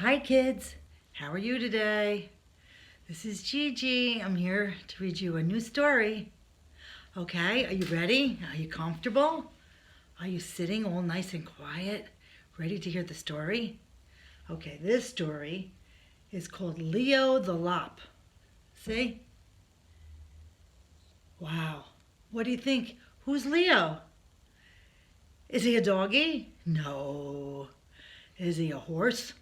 Hi kids, how are you today? This is Gigi. I'm here to read you a new story. Okay, are you ready? Are you comfortable? Are you sitting all nice and quiet, ready to hear the story? Okay, this story is called Leo the Lop. See? Wow. What do you think? Who's Leo? Is he a doggy? No. Is he a horse?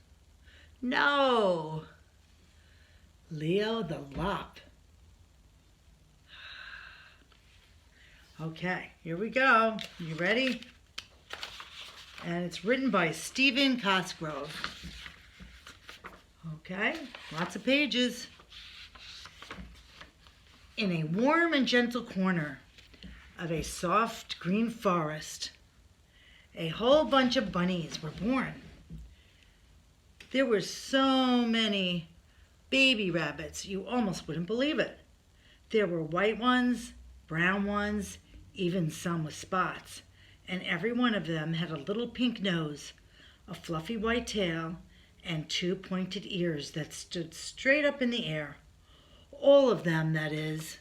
No. Leo the Lop. Okay, here we go. You ready? And it's written by Stephen Cosgrove. Okay, lots of pages. In a warm and gentle corner of a soft green forest, a whole bunch of bunnies were born. There were so many baby rabbits, you almost wouldn't believe it. There were white ones, brown ones, even some with spots, and every one of them had a little pink nose, a fluffy white tail, and two pointed ears that stood straight up in the air. All of them, that is,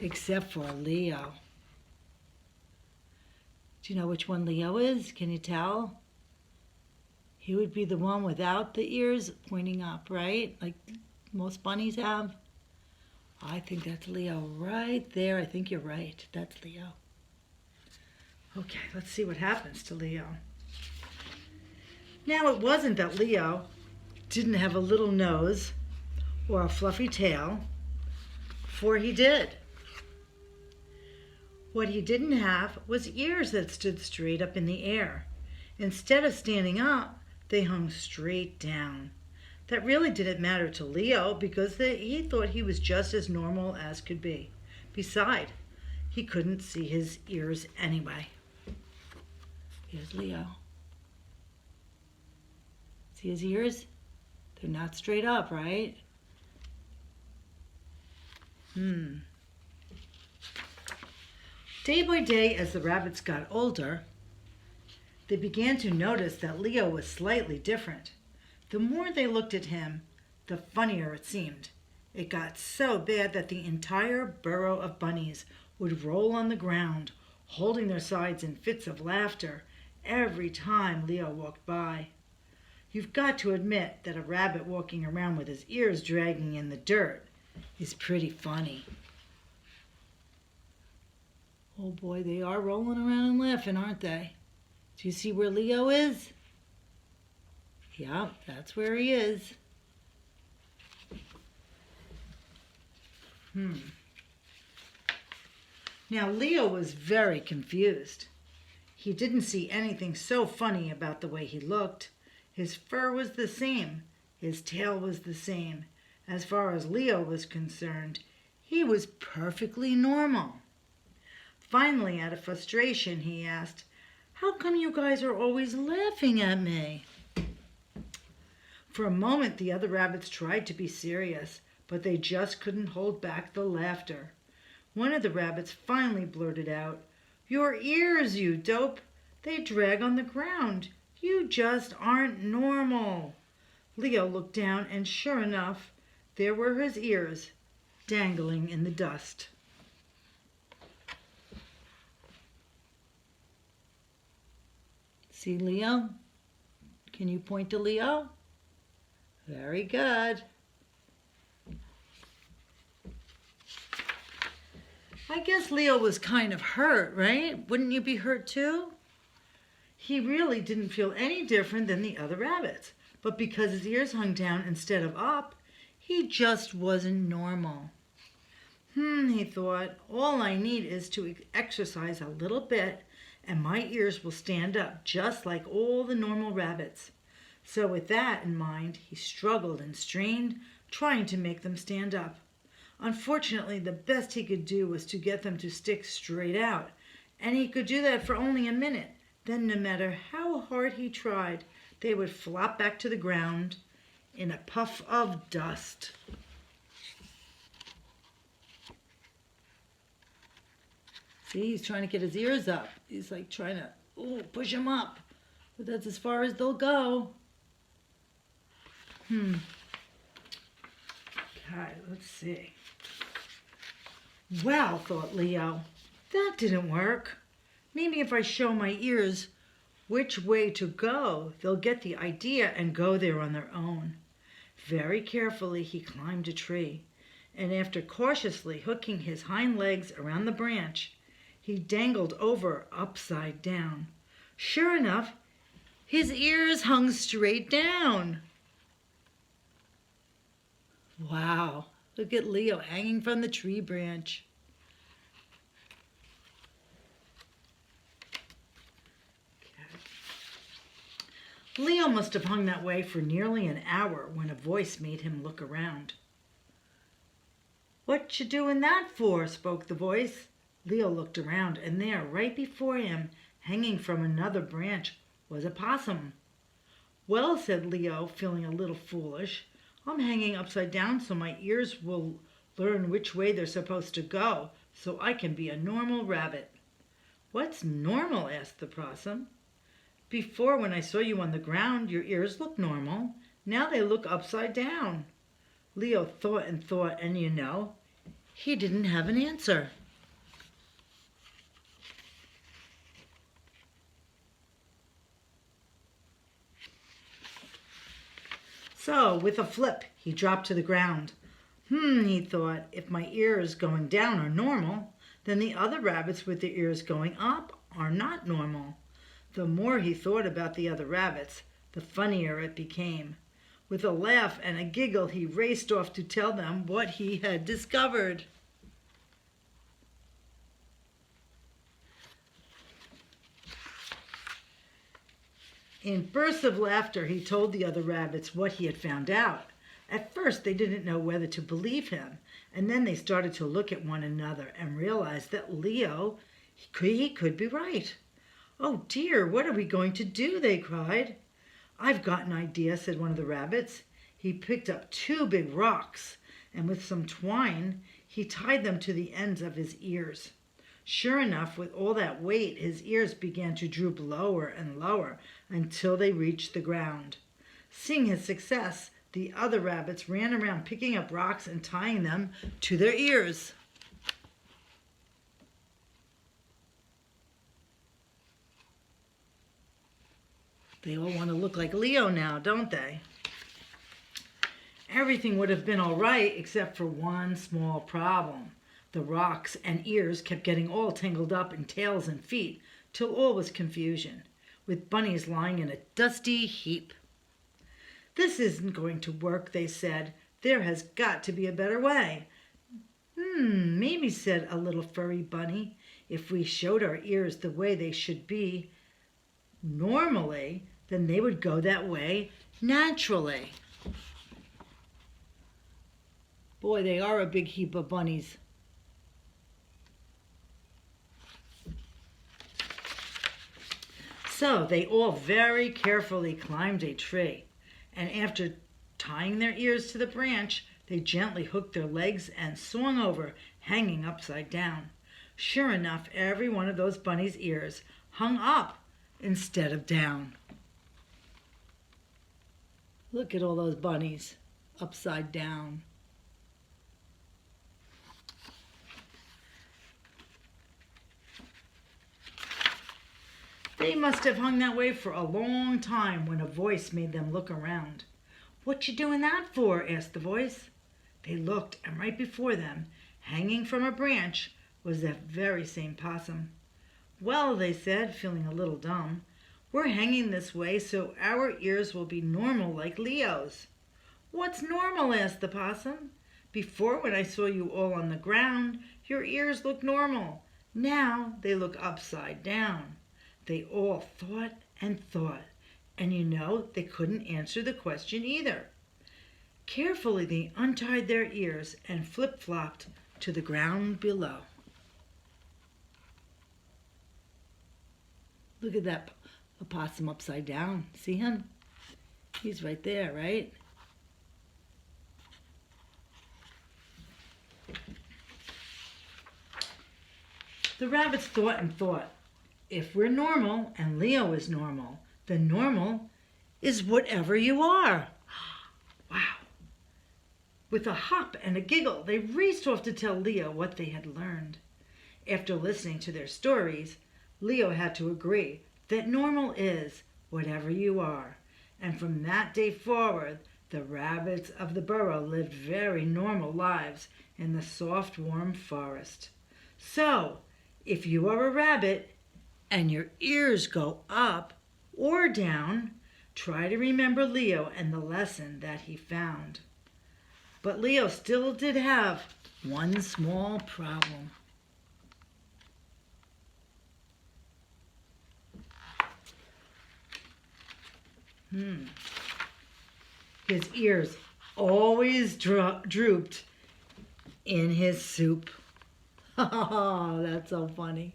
except for Leo. Do you know which one Leo is? Can you tell? He would be the one without the ears pointing up, right? Like most bunnies have. I think that's Leo right there. I think you're right. That's Leo. Okay, let's see what happens to Leo. Now, it wasn't that Leo didn't have a little nose or a fluffy tail, for he did. What he didn't have was ears that stood straight up in the air. Instead of standing up, they hung straight down. That really didn't matter to Leo because he thought he was just as normal as could be. Besides, he couldn't see his ears anyway. Here's Leo. See his ears? They're not straight up, right? Day by day, as the rabbits got older, they began to notice that Leo was slightly different. The more they looked at him, the funnier it seemed. It got so bad that the entire burrow of bunnies would roll on the ground, holding their sides in fits of laughter every time Leo walked by. You've got to admit that a rabbit walking around with his ears dragging in the dirt is pretty funny. Oh boy, they are rolling around and laughing, aren't they? Do you see where Leo is? Yeah, that's where he is. Now, Leo was very confused. He didn't see anything so funny about the way he looked. His fur was the same. His tail was the same. As far as Leo was concerned, he was perfectly normal. Finally, out of frustration, he asked, "How come you guys are always laughing at me?" For a moment, the other rabbits tried to be serious, but they just couldn't hold back the laughter. One of the rabbits finally blurted out, "Your ears, you dope! They drag on the ground. You just aren't normal." Leo looked down, and sure enough, there were his ears, dangling in the dust. See Leo? Can you point to Leo? Very good. I guess Leo was kind of hurt, right? Wouldn't you be hurt too? He really didn't feel any different than the other rabbits, but because his ears hung down instead of up, he just wasn't normal. He thought, all I need is to exercise a little bit and my ears will stand up just like all the normal rabbits. So with that in mind, he struggled and strained, trying to make them stand up. Unfortunately, the best he could do was to get them to stick straight out, and he could do that for only a minute. Then no matter how hard he tried, they would flop back to the ground in a puff of dust. See, he's trying to get his ears up. He's like trying to push them up. But that's as far as they'll go. Okay, let's see. Well, thought Leo, that didn't work. Maybe if I show my ears which way to go, they'll get the idea and go there on their own. Very carefully he climbed a tree, and after cautiously hooking his hind legs around the branch, he dangled over upside down. Sure enough, his ears hung straight down. Wow, look at Leo hanging from the tree branch. Leo must have hung that way for nearly an hour when a voice made him look around. "What you doing that for?" spoke the voice. Leo looked around, and there, right before him, hanging from another branch, was a possum. "Well," said Leo, feeling a little foolish, "I'm hanging upside down so my ears will learn which way they're supposed to go, so I can be a normal rabbit." "What's normal?" asked the possum. "Before, when I saw you on the ground, your ears looked normal. Now they look upside down." Leo thought, and he didn't have an answer. So, with a flip, he dropped to the ground. He thought, if my ears going down are normal, then the other rabbits with their ears going up are not normal. The more he thought about the other rabbits, the funnier it became. With a laugh and a giggle, he raced off to tell them what he had discovered. In bursts of laughter, he told the other rabbits what he had found out. At first, they didn't know whether to believe him, and then they started to look at one another and realized that Leo, he could be right. "Oh dear, what are we going to do?" they cried. "I've got an idea," said one of the rabbits. He picked up 2 big rocks, and with some twine, he tied them to the ends of his ears. Sure enough, with all that weight, his ears began to droop lower and lower until they reached the ground. Seeing his success, the other rabbits ran around picking up rocks and tying them to their ears. They all want to look like Leo now, don't they? Everything would have been all right except for one small problem. The rocks and ears kept getting all tangled up in tails and feet till all was confusion, with bunnies lying in a dusty heap. "This isn't going to work," they said. "There has got to be a better way." Maybe," said a little furry bunny, "if we showed our ears the way they should be normally, then they would go that way naturally." Boy, they are a big heap of bunnies. So they all very carefully climbed a tree, and after tying their ears to the branch, they gently hooked their legs and swung over, hanging upside down. Sure enough, every one of those bunnies' ears hung up instead of down. Look at all those bunnies upside down. They must have hung that way for a long time when a voice made them look around. "What you doing that for?" asked the voice. They looked, and right before them, hanging from a branch, was that very same possum. "Well," they said, feeling a little dumb, "we're hanging this way so our ears will be normal like Leo's." "What's normal?" asked the possum. "Before, when I saw you all on the ground, your ears looked normal. Now they look upside down." They all thought, and they couldn't answer the question either. Carefully they untied their ears and flip-flopped to the ground below. Look at that opossum upside down. See him? He's right there, right? The rabbits thought and thought. If we're normal and Leo is normal, then normal is whatever you are. With a hop and a giggle, they raced off to tell Leo what they had learned. After listening to their stories, Leo had to agree that normal is whatever you are. And from that day forward, the rabbits of the burrow lived very normal lives in the soft, warm forest. So, if you are a rabbit and your ears go up or down, try to remember Leo and the lesson that he found. But Leo still did have one small problem. His ears always drooped in his soup. Oh, that's so funny.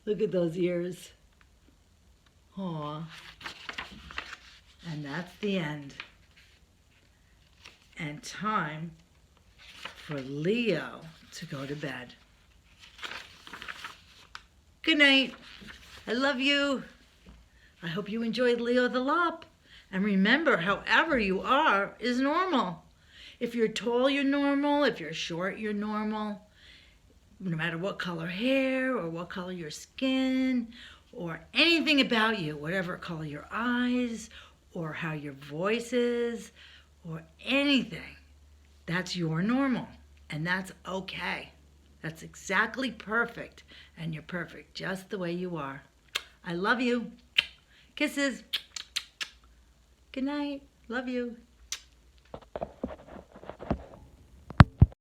Look at those ears. Aw. And that's the end. And time for Leo to go to bed. Good night. I love you. I hope you enjoyed Leo the Lop. And remember, however you are is normal. If you're tall, you're normal. If you're short, you're normal. No matter what color hair or what color your skin or anything about you, whatever color your eyes or how your voice is or anything, that's your normal. And that's okay. That's exactly perfect. And you're perfect just the way you are. I love you. Kisses. Good night. Love you.